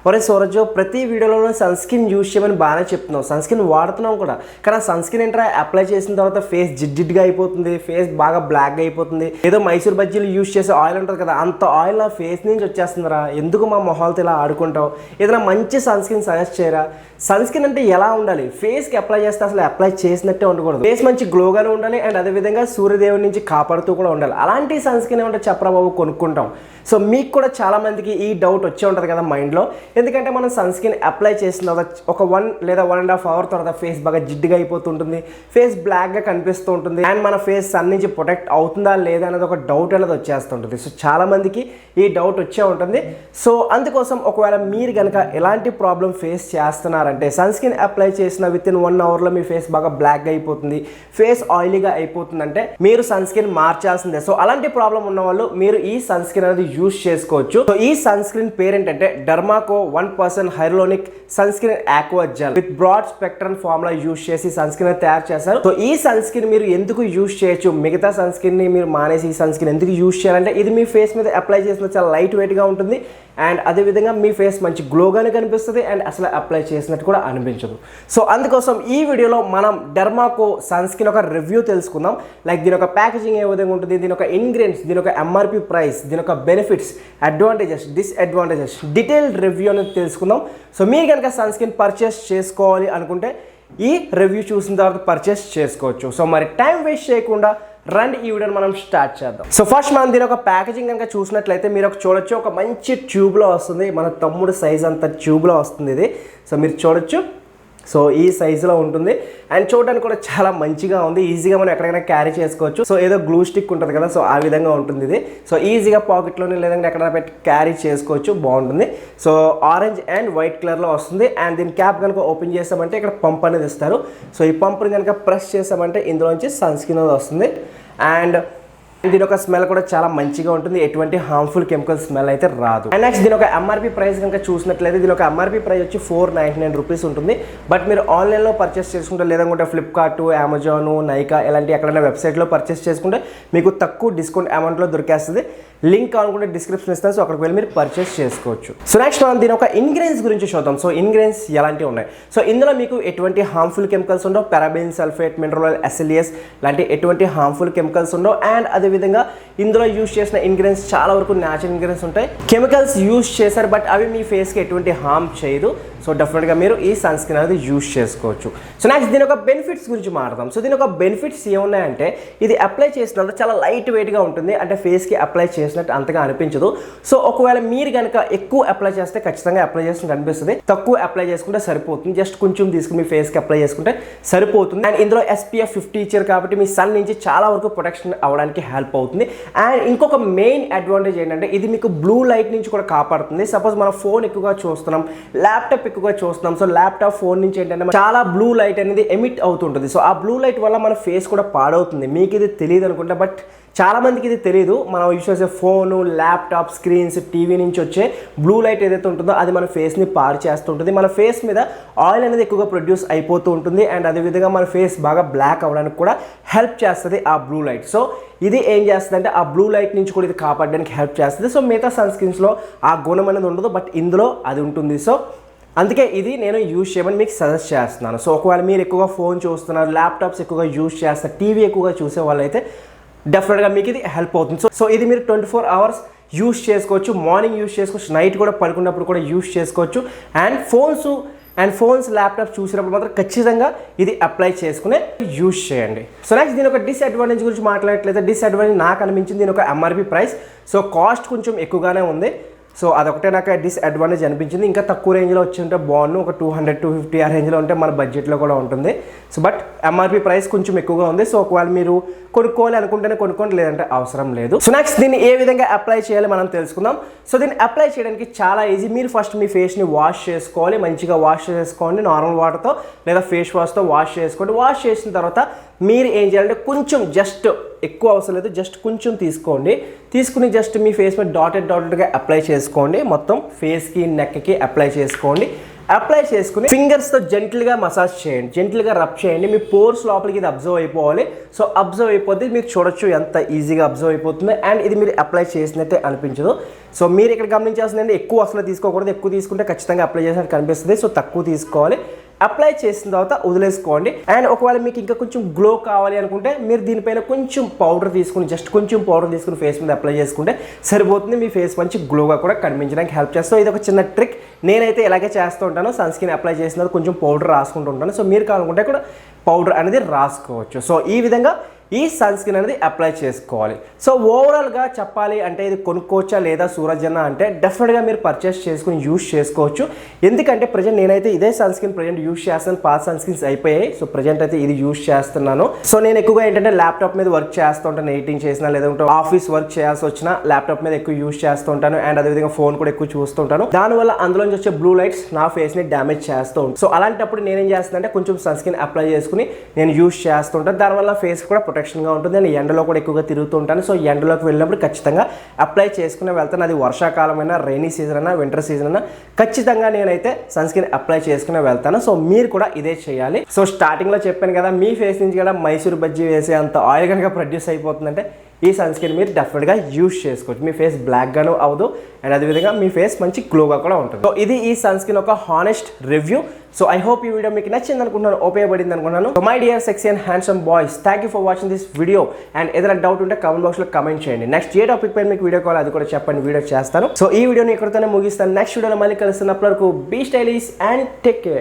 ఒరే సూరజ్ ప్రతి వీడియోలో సన్ స్క్రీన్ యూజ్ చేయమని బాగానే చెప్తున్నావు, సన్ స్క్రీన్ వాడుతున్నాం కూడా, కానీ సన్ స్క్రీన్ ఏంట్రా అప్లై చేసిన తర్వాత ఫేస్ జిడ్జిడ్గా అయిపోతుంది, ఫేస్ బాగా బ్లాక్గా అయిపోతుంది. ఏదో మైసూర్ బజ్జీలు యూజ్ చేసే ఆయిల్ ఉంటుంది కదా, అంత ఆయిల్ నా ఫేస్ నుంచి వచ్చేస్తుందిరా, ఎందుకు మా మొహాలతో ఇలా ఆడుకుంటావు, ఏదైనా మంచి సన్ స్క్రీన్ సజెస్ట్ చేయరా. సన్ స్క్రీన్ అంటే ఎలా ఉండాలి, ఫేస్కి అప్లై చేస్తే అసలు అప్లై చేసినట్టే ఉండకూడదు, ఫేస్ మంచి గ్లోగానే ఉండాలి అండ్ అదేవిధంగా సూర్యదేవుడి నుంచి కాపాడుతూ కూడా ఉండాలి. అలాంటి సన్ స్క్రీన్ ఏమంటే చెప్పరా బాబు కొనుక్కుంటాం. సో మీకు కూడా చాలా మందికి ఈ డౌట్ వచ్చే ఉంటుంది కదా మైండ్లో, ఎందుకంటే మనం సన్ స్క్రీన్ అప్లై చేసిన తర్వాత ఒక 1 లేదా 1.5 అవర్ తర్వాత ఫేస్ బాగా జిడ్డుగా అయిపోతుంటుంది, ఫేస్ బ్లాక్గా కనిపిస్తూ ఉంటుంది అండ్ మన ఫేస్ సన్ నుంచి ప్రొటెక్ట్ అవుతుందా లేదా అనేది ఒక డౌట్ అనేది వచ్చేస్తుంటుంది. సో చాలా మందికి ఈ డౌట్ వచ్చే ఉంటుంది. సో అందుకోసం ఒకవేళ మీరు కనుక ఎలాంటి ప్రాబ్లం ఫేస్ చేస్తున్నారంటే, సన్ స్క్రీన్ అప్లై చేసిన విత్ ఇన్ 1 అవర్లో మీ ఫేస్ బాగా బ్లాక్గా అయిపోతుంది, ఫేస్ ఆయిలీగా అయిపోతుందంటే మీరు సన్ స్క్రీన్ మార్చాల్సిందే. సో అలాంటి ప్రాబ్లం ఉన్న వాళ్ళు మీరు ఈ సన్ స్క్రీన్ అనేది యూజ్ చేసుకోవచ్చు. సో ఈ సన్ స్క్రీన్ పేరు ఏంటంటే Dermaco 1% hyaluronic sunscreen aqua gel with broad spectrum formula use చేసి సన్ స్క్రీన్ తయారు చేశారు. సో ఈ సన్ స్క్రీన్ మీరు ఎందుకు యూజ్ చేయొచ్చు, మిగతా సన్ స్క్రీన్ ని మీరు మానేసి ఈ సన్ స్క్రీన్ ఎందుకు యూజ్ చేయాలంటే, ఇది మీ ఫేస్ మీద అప్లై చేసిన చాలా లైట్ వెయిట్ గా ఉంటుంది అండ్ అదేవిధంగా మీ ఫేస్ మంచి గ్లోగానే కనిపిస్తుంది అండ్ అసలు అప్లై చేసినట్టు కూడా అనిపించదు. సో అందుకోసం ఈ వీడియోలో మనం డెర్మాకో సన్ స్క్రీన్ ఒక రివ్యూ తెలుసుకుందాం. లైక్ దీని ఒక ప్యాకేజింగ్ ఏ విధంగా ఉంటుంది, దీని ఒక ఇంగ్రీడియంట్స్, దీని ఒక ఎంఆర్పి ప్రైస్, దీని ఒక benefits, advantages, disadvantages, detailed review అనేది తెలుసుకుందాం. సో మీరు కనుక సన్ స్క్రీన్ పర్చేస్ చేసుకోవాలి అనుకుంటే ఈ రివ్యూ చూసిన తర్వాత పర్చేస్ చేసుకోవచ్చు. సో మరి టైం వేస్ట్ చేయకుండా రండి ఈ వీడియోని మనం స్టార్ట్ చేద్దాం. సో ఫస్ట్ మనం దీని ఒక ప్యాకేజింగ్ కనుక చూసినట్లయితే మీరు ఒక చూడొచ్చు, ఒక మంచి ట్యూబ్లో వస్తుంది, మన తమ్ముడు సైజ్ అంత ట్యూబ్లో వస్తుంది ఇది. సో మీరు చూడొచ్చు, సో ఈ సైజులో ఉంటుంది అండ్ చూడడానికి కూడా చాలా మంచిగా ఉంది, ఈజీగా మనం ఎక్కడికైనా క్యారీ చేసుకోవచ్చు. సో ఏదో గ్లూ స్టిక్ ఉంటుంది కదా, సో ఆ విధంగా ఉంటుంది ఇది. సో ఈజీగా పాకెట్లోనే లేదంటే ఎక్కడైనా పెట్టి క్యారీ చేసుకోవచ్చు, బాగుంటుంది. సో ఆరెంజ్ అండ్ వైట్ కలర్లో వస్తుంది అండ్ దీని క్యాప్ కనుక ఓపెన్ చేసామంటే ఇక్కడ పంప్ అనేది ఇస్తారు. సో ఈ పంప్ని కనుక ప్రెస్ చేసామంటే ఇందులోంచి సన్ స్క్రీన్ అనేది వస్తుంది అండ్ దీని ఒక స్మెల్ కూడా చాలా మంచిగా ఉంటుంది, ఎటువంటి హార్మ్ఫుల్ కెమికల్ స్మెల్ అయితే రాదు. అండ్ నెక్స్ట్ దీని ఒక ఎంఆర్పి ప్రైస్ కనుక చూసినట్లయితే దీని ఒక ఎంఆర్పి ప్రైస్ వచ్చి 499 రూపీస్ ఉంటుంది. బట్ మీరు ఆన్లైన్లో పర్చేస్ చేసుకుంటే లేదంటే ఫ్లిప్కార్ట్, అమెజాన్, నైకా ఇలాంటి ఎక్కడైనా వెబ్సైట్లో పర్చేస్ చేసుకుంటే మీకు తక్కువ డిస్కౌంట్ అమౌంట్లో దొరికేస్తుంది. లింక్ అనుకుంటే డిస్క్రిప్షన్ ఇస్తాను, సో అక్కడికి వెళ్ళి మీరు పర్చేస్ చేసుకోవచ్చు. సో నెక్స్ట్ మనం దీని ఒక ఇంగ్రీడియంట్స్ గురించి చూద్దాం. సో ఇంగ్రీడియంట్స్ ఎలాంటివి ఉన్నాయి, సో ఇందులో మీకు ఎటువంటి హార్మ్ఫుల్ కెమికల్స్ ఉండవు, పారాబెన్, సల్ఫేట్, మినరల్, SLES లాంటి ఎటువంటి హార్మ్ఫుల్ కెమికల్స్ ఉండవు అండ్ అదేవిధంగా ఇందులో యూజ్ చేసిన ఇంగ్రీడియంట్స్ చాలా వరకు న్యాచురల్ ఇంగ్రీడియంట్స్ ఉంటాయి. కెమికల్స్ యూజ్ చేశారు బట్ అవి మీ ఫేస్కి ఎటువంటి హార్మ్ చేయదు. సో డెఫినెట్గా మీరు ఈ సన్ స్క్రీన్ అనేది యూజ్ చేసుకోవచ్చు. సో నెక్స్ట్ దీని ఒక బెనిఫిట్స్ గురించి మాట్లాడదాం. సో దీని ఒక బెనిఫిట్స్ ఏమున్నాయంటే, ఇది అప్లై చేసినప్పుడు చాలా లైట్ వెయిట్గా ఉంటుంది, అంటే ఫేస్కి అప్లై చేసినట్టు అంతగా అనిపించదు. సో ఒకవేళ మీరు కనుక ఎక్కువ అప్లై చేస్తే ఖచ్చితంగా అప్లై చేసినట్టు అనిపిస్తుంది, తక్కువ అప్లై చేసుకుంటే సరిపోతుంది, జస్ట్ కొంచెం తీసుకుని మీ ఫేస్కి అప్లై చేసుకుంటే సరిపోతుంది. అండ్ ఇందులో SPF 50 ఇచ్చారు కాబట్టి మీ సన్ నుంచి చాలా వరకు ప్రొటెక్షన్ అవ్వడానికి హెల్ప్ అవుతుంది. అండ్ ఇంకొక మెయిన్ అడ్వాంటేజ్ ఏంటంటే ఇది మీకు బ్లూ లైట్ నుంచి కూడా కాపాడుతుంది. సపోజ్ మనం ఫోన్ ఎక్కువగా చూస్తున్నాం, ల్యాప్టాప్ ఎక్కువగా చూస్తున్నాం, సో ల్యాప్టాప్, ఫోన్ నుంచి ఏంటంటే చాలా బ్లూ లైట్ అనేది ఎమిట్ అవుతుంటుంది. సో ఆ బ్లూ లైట్ వల్ల మన ఫేస్ కూడా పాడవుతుంది. మీకు ఇది తెలియదు అనుకుంటా, బట్ చాలా మందికి ఇది తెలియదు. మనం యూజ్ చేసే ఫోను, ల్యాప్టాప్ స్క్రీన్స్, టీవీ నుంచి వచ్చే బ్లూ లైట్ ఏదైతే ఉంటుందో అది మన ఫేస్ని పాడు చేస్తుంటుంది, మన ఫేస్ మీద ఆయిల్ అనేది ఎక్కువగా ప్రొడ్యూస్ అయిపోతూ ఉంటుంది అండ్ అదేవిధంగా మన ఫేస్ బాగా బ్లాక్ అవ్వడానికి కూడా హెల్ప్ చేస్తుంది ఆ బ్లూ లైట్. సో ఇది ఏం చేస్తుంది అంటే ఆ బ్లూ లైట్ నుంచి కూడా ఇది కాపాడడానికి హెల్ప్ చేస్తుంది. సో మిగతా సన్ స్క్రీన్స్లో ఆ గుణం అనేది ఉండదు, బట్ ఇందులో అది ఉంటుంది. సో అందుకే ఇది నేను యూజ్ చేయమని మీకు సజెస్ట్ చేస్తున్నాను. సో ఒకవేళ మీరు ఎక్కువగా ఫోన్ చూస్తున్నారు, ల్యాప్టాప్స్ ఎక్కువగా యూజ్ చేస్తారు, టీవీ ఎక్కువగా చూసే వాళ్ళైతే డెఫినెట్గా మీకు ఇది హెల్ప్ అవుతుంది. సో ఇది మీరు 24 అవర్స్ యూజ్ చేసుకోవచ్చు, మార్నింగ్ యూజ్ చేసుకోవచ్చు, నైట్ కూడా పడుకున్నప్పుడు కూడా యూజ్ చేసుకోవచ్చు అండ్ ఫోన్స్ ల్యాప్టాప్ చూసినప్పుడు మాత్రం ఖచ్చితంగా ఇది అప్లై చేసుకునే యూజ్ చేయండి. సో నెక్స్ట్ దీని ఒక డిస్అడ్వాంటేజ్ గురించి మాట్లాడట్లేదు. డిస్అడ్వాంటేజ్ నాకు అనిపించింది దీని ఒక ఎంఆర్పి ప్రైస్. సో కాస్ట్ కొంచెం ఎక్కువగానే ఉంది. సో అదొకటే నాకు డిస్అడ్వాంటేజ్ అనిపించింది. ఇంకా తక్కువ రేంజ్లో వచ్చి ఉంటే బాగుండు, ఒక 200-250 ఆ రేంజ్లో ఉంటే మన బడ్జెట్లో కూడా ఉంటుంది. సో బట్ ఎంఆర్పి ప్రైస్ కొంచెం ఎక్కువగా ఉంది. సో ఒకవేళ మీరు కొనుక్కోవాలి అనుకుంటేనే కొనుక్కోండి, లేదంటే అవసరం లేదు. సో నెక్స్ట్ దీన్ని ఏ విధంగా అప్లై చేయాలి మనం తెలుసుకుందాం. సో దీన్ని అప్లై చేయడానికి చాలా ఈజీ. మీరు ఫస్ట్ మీ ఫేస్ని వాష్ చేసుకోవాలి, మంచిగా వాష్ చేసుకోండి నార్మల్ వాటర్తో లేదా ఫేస్ వాష్తో వాష్ చేసుకోండి. వాష్ చేసిన తర్వాత మీరు ఏం చేయాలంటే కొంచెం, జస్ట్ ఎక్కువ అవసరం లేదు, జస్ట్ కొంచెం తీసుకుని జస్ట్ మీ ఫేస్ మీద డాటెడ్గా అప్లై చేసుకోండి. మొత్తం ఫేస్కి, నెక్కి అప్లై చేసుకోండి. అప్లై చేసుకుని ఫింగర్స్తో జెంటిల్గా మసాజ్ చేయండి, జెంటిల్గా రబ్ చేయండి. మీ పోర్స్ లోపలికి ఇది అబ్జర్వ్ అయిపోవాలి. సో అబ్జర్వ్ అయిపోతే మీరు చూడొచ్చు ఎంత ఈజీగా అబ్జర్వ్ అయిపోతుంది. అండ్ ఇది మీరు అప్లై చేసినట్టే అనిపించదు. సో మీరు ఇక్కడ గమనించాల్సిందంటే ఎక్కువ అసలు తీసుకోకూడదు. ఎక్కువ తీసుకుంటే ఖచ్చితంగా అప్లై చేసినట్టు కనిపిస్తుంది. సో తక్కువ తీసుకోవాలి. అప్లై చేసిన తర్వాత వదిలేసుకోండి. అండ్ ఒకవేళ మీకు ఇంకా కొంచెం గ్లో కావాలి అనుకుంటే మీరు దీనిపైన కొంచెం పౌడర్ తీసుకుని, జస్ట్ కొంచెం పౌడర్ తీసుకుని ఫేస్ మీద అప్లై చేసుకుంటే సరిపోతుంది. మీ ఫేస్ మంచి గ్లోగా కూడా కనిపించడానికి హెల్ప్ చేస్తుంది. ఇది ఒక చిన్న ట్రిక్. నేనైతే ఇలాగే చేస్తూ ఉంటాను. సన్ స్క్రీన్ అప్లై చేసిన తర్వాత కొంచెం పౌడర్ రాసుకుంటూ ఉంటాను. సో మీరు కావాలనుకుంటే కూడా పౌడర్ అనేది రాసుకోవచ్చు. సో ఈ విధంగా ఈ సన్ స్క్రీన్ అనేది అప్లై చేసుకోవాలి. సో ఓవరాల్గా చెప్పాలి అంటే ఇది కొనుక్కోవచ్చా లేదా సూరజ్ అన్న అంటే డెఫినెట్గా మీరు పర్చేస్ చేసుకుని యూస్ చేసుకోవచ్చు. ఎందుకంటే ప్రజెంట్ నేనైతే ఇదే సన్ స్క్రీన్ ప్రజెంట్ యూస్ చేస్తాను. పాత సన్ స్క్రీన్స్ అయిపోయాయి. సో ప్రజెంట్ అయితే ఇది యూస్ చేస్తున్నాను. సో నేను ఎక్కువగా ఏంటంటే ల్యాప్టాప్ మీద వర్క్ చేస్తూ ఉంటాను. ఎడిటింగ్ చేసినా లేదంటే ఆఫీస్ వర్క్ చేయాల్సి వచ్చినా ల్యాప్టాప్ మీద ఎక్కువ యూస్ చేస్తూ ఉంటాను. అండ్ అదేవిధంగా ఫోన్ కూడా ఎక్కువ చూస్తుంటాను. దానివల్ల అందులోంచి వచ్చే బ్లూ లైట్స్ నా ఫేస్ని డ్యామేజ్ చేస్తూ ఉంటాను. సో అలాంటప్పుడు నేనేం చేస్తానంటే కొంచెం సన్ స్క్రీన్ అప్లై చేసుకుని నేను యూస్ చేస్తుంటాను. దానివల్ల ఫేస్ కూడా ప్రొటెక్షన్గా ఉంటుంది. నేను ఎండలో కూడా ఎక్కువగా తిరుగుతూ ఉంటాను. సో ఎండలోకి వెళ్ళినప్పుడు ఖచ్చితంగా అప్లై చేసుకుని వెళ్తాను. అది వర్షాకాలం అయినా, రైనీ సీజన్ అయినా, వింటర్ సీజన్ అయినా ఖచ్చితంగా నేనైతే సన్ స్క్రీన్ అప్లై చేసుకుని వెళ్తాను. సో మీరు కూడా ఇదే చేయాలి. సో స్టార్టింగ్లో చెప్పాను కదా, మీ ఫేస్ నుంచి కూడా మైసూర్ బజ్జీ వేసే అంత ఆయిల్ కనుక ప్రొడ్యూస్ అయిపోతుందంటే ఈ సన్ స్క్రీన్ మీరు డెఫినెట్గా యూస్ చేసుకోవచ్చు. మీ ఫేస్ బ్లాక్గాను అవ్వదు. అండ్ అదేవిధంగా మీ ఫేస్ మంచి గ్లోగా కూడా ఉంటుంది. సో ఇది ఈ సన్ స్క్రీన్ ఒక honest review. So I hope ఈ వీడియో మీకు నచ్చింది అనుకుంటున్నాను, ఉపయోగపడింది అనుకుంటున్నాను. So my dear sexy and handsome boys, thank you for watching this video. And ఏదైనా డౌట్ ఉంటే కామెంట్ బాక్స్లో కామెంట్ చేయండి. నెక్స్ట్ ఏ టాపిక్ పైన మీకు వీడియో కావాలి అది కూడా చెప్పండి, వీడియో చేస్తాను. సో ఈ వీడియోని ఎక్కడితోనే ముగిస్తాను. నెక్స్ట్ వీడియోలో మళ్ళీ కలుస్తున్నప్పటి వరకు be stylish and take care.